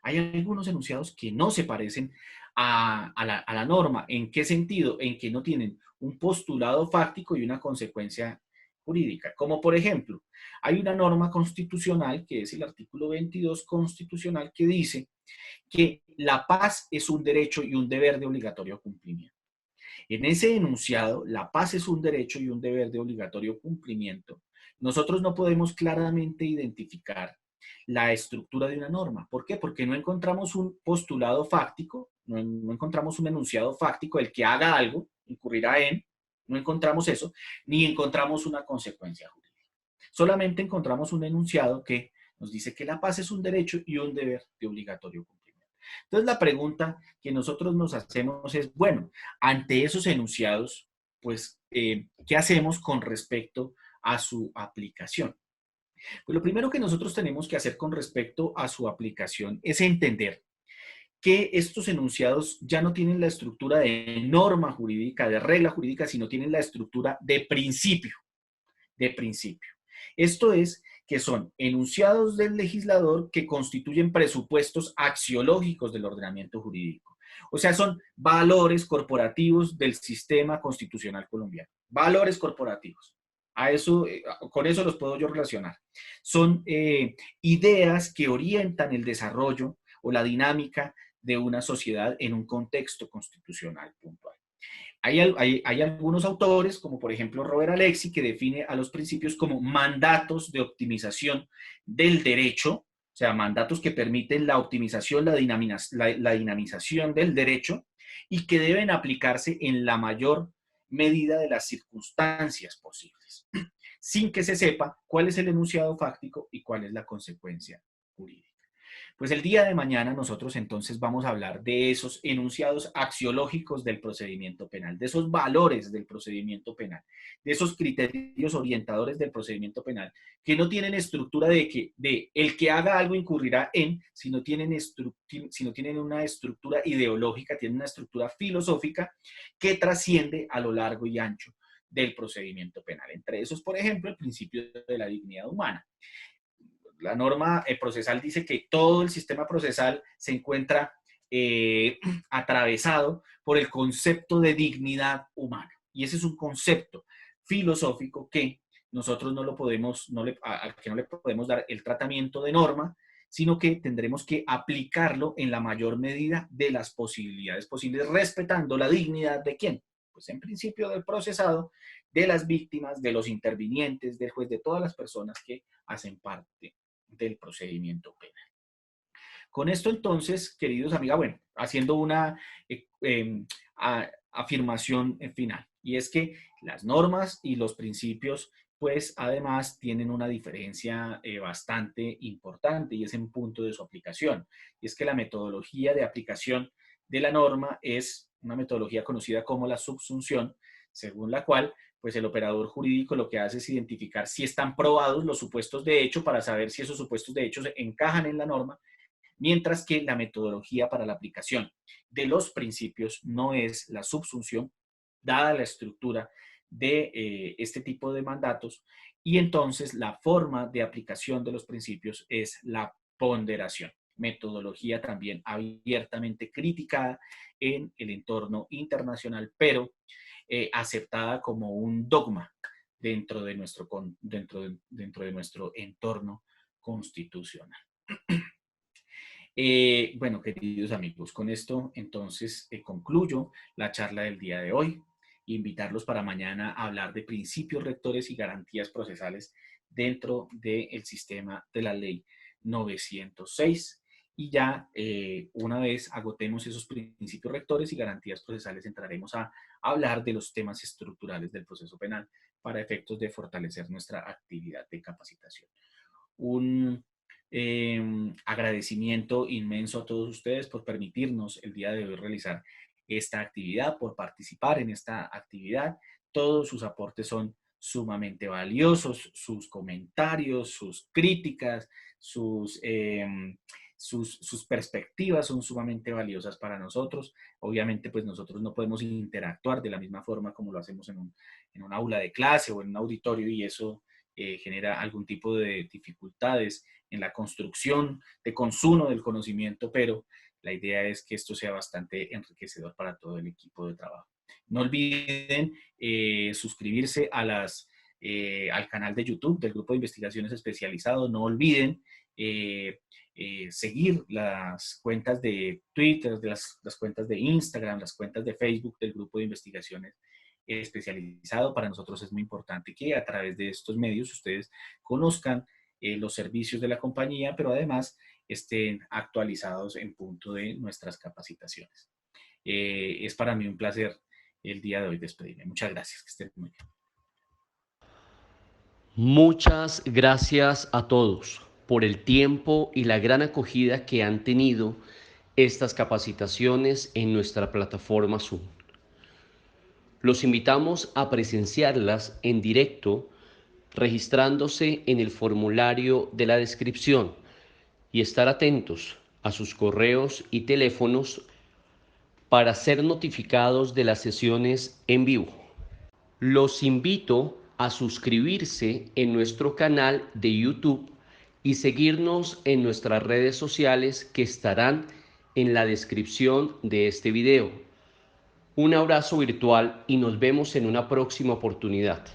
Hay algunos enunciados que no se parecen a la norma. ¿En qué sentido? En que no tienen un postulado fáctico y una consecuencia jurídica. Como por ejemplo, hay una norma constitucional, que es el artículo 22 constitucional, que dice que la paz es un derecho y un deber de obligatorio cumplimiento. En ese enunciado, la paz es un derecho y un deber de obligatorio cumplimiento. Nosotros no podemos claramente identificar la estructura de una norma. ¿Por qué? Porque no encontramos un postulado fáctico, no encontramos un enunciado fáctico, el que haga algo incurrirá en, no encontramos eso, ni encontramos una consecuencia jurídica. Solamente encontramos un enunciado que nos dice que la paz es un derecho y un deber de obligatorio cumplimiento. Entonces la pregunta que nosotros nos hacemos es, bueno, ante esos enunciados, pues, ¿qué hacemos con respecto a su aplicación? Pues lo primero que nosotros tenemos que hacer con respecto a su aplicación es entender que estos enunciados ya no tienen la estructura de norma jurídica, de regla jurídica, sino tienen la estructura de principio, de principio. Esto es que son enunciados del legislador que constituyen presupuestos axiológicos del ordenamiento jurídico. O sea, son valores corporativos del sistema constitucional colombiano. Valores corporativos. A eso, con eso los puedo yo relacionar. Son ideas que orientan el desarrollo o la dinámica de una sociedad en un contexto constitucional puntual. Hay algunos autores, como por ejemplo Robert Alexy, que define a los principios como mandatos de optimización del derecho, o sea, mandatos que permiten la optimización, la dinamización del derecho y que deben aplicarse en la mayor medida de las circunstancias posibles, sin que se sepa cuál es el enunciado fáctico y cuál es la consecuencia jurídica. Pues el día de mañana nosotros entonces vamos a hablar de esos enunciados axiológicos del procedimiento penal, de esos valores del procedimiento penal, de esos criterios orientadores del procedimiento penal, que no tienen estructura de el que haga algo incurrirá en, sino tienen una estructura ideológica, tienen una estructura filosófica que trasciende a lo largo y ancho del procedimiento penal. Entre esos, por ejemplo, el principio de la dignidad humana. La norma procesal dice que todo el sistema procesal se encuentra atravesado por el concepto de dignidad humana. Y ese es un concepto filosófico que nosotros no lo podemos, al que no le podemos dar el tratamiento de norma, sino que tendremos que aplicarlo en la mayor medida de las posibilidades posibles, respetando la dignidad de quién. Pues en principio del procesado, de las víctimas, de los intervinientes, del juez, de todas las personas que hacen parte del procedimiento penal. Con esto entonces, queridos amigos, bueno, haciendo una afirmación final, y es que las normas y los principios, pues además tienen una diferencia bastante importante y es en punto de su aplicación. Y es que la metodología de aplicación de la norma es una metodología conocida como la subsunción, según la cual pues el operador jurídico lo que hace es identificar si están probados los supuestos de hecho para saber si esos supuestos de hecho encajan en la norma, mientras que la metodología para la aplicación de los principios no es la subsunción, dada la estructura de este tipo de mandatos, y entonces la forma de aplicación de los principios es la ponderación, metodología también abiertamente criticada en el entorno internacional, pero aceptada como un dogma dentro de nuestro entorno constitucional. Bueno, queridos amigos, con esto entonces concluyo la charla del día de hoy. Invitarlos para mañana a hablar de principios rectores y garantías procesales dentro del sistema de la ley 906. Y ya una vez agotemos esos principios rectores y garantías procesales, entraremos a hablar de los temas estructurales del proceso penal para efectos de fortalecer nuestra actividad de capacitación. Un agradecimiento inmenso a todos ustedes por permitirnos el día de hoy realizar esta actividad, por participar en esta actividad. Todos sus aportes son sumamente valiosos, sus comentarios, sus críticas, sus perspectivas son sumamente valiosas para nosotros. Obviamente, pues nosotros no podemos interactuar de la misma forma como lo hacemos en un aula de clase o en un auditorio, y eso genera algún tipo de dificultades en la construcción de consumo del conocimiento, pero la idea es que esto sea bastante enriquecedor para todo el equipo de trabajo. No olviden suscribirse al canal de YouTube del Grupo de Investigaciones Especializado. No olviden seguir las cuentas de Twitter, las cuentas de Instagram, las cuentas de Facebook del Grupo de Investigaciones Especializado. Para nosotros es muy importante que a través de estos medios ustedes conozcan los servicios de la compañía, pero además estén actualizados en punto de nuestras capacitaciones. Es para mí un placer el día de hoy despedirme. Muchas gracias, que estén muy bien. Muchas gracias a todos por el tiempo y la gran acogida que han tenido estas capacitaciones en nuestra plataforma Zoom. Los invitamos a presenciarlas en directo registrándose en el formulario de la descripción y estar atentos a sus correos y teléfonos para ser notificados de las sesiones en vivo. Los invito a suscribirse en nuestro canal de YouTube y seguirnos en nuestras redes sociales que estarán en la descripción de este video. Un abrazo virtual y nos vemos en una próxima oportunidad.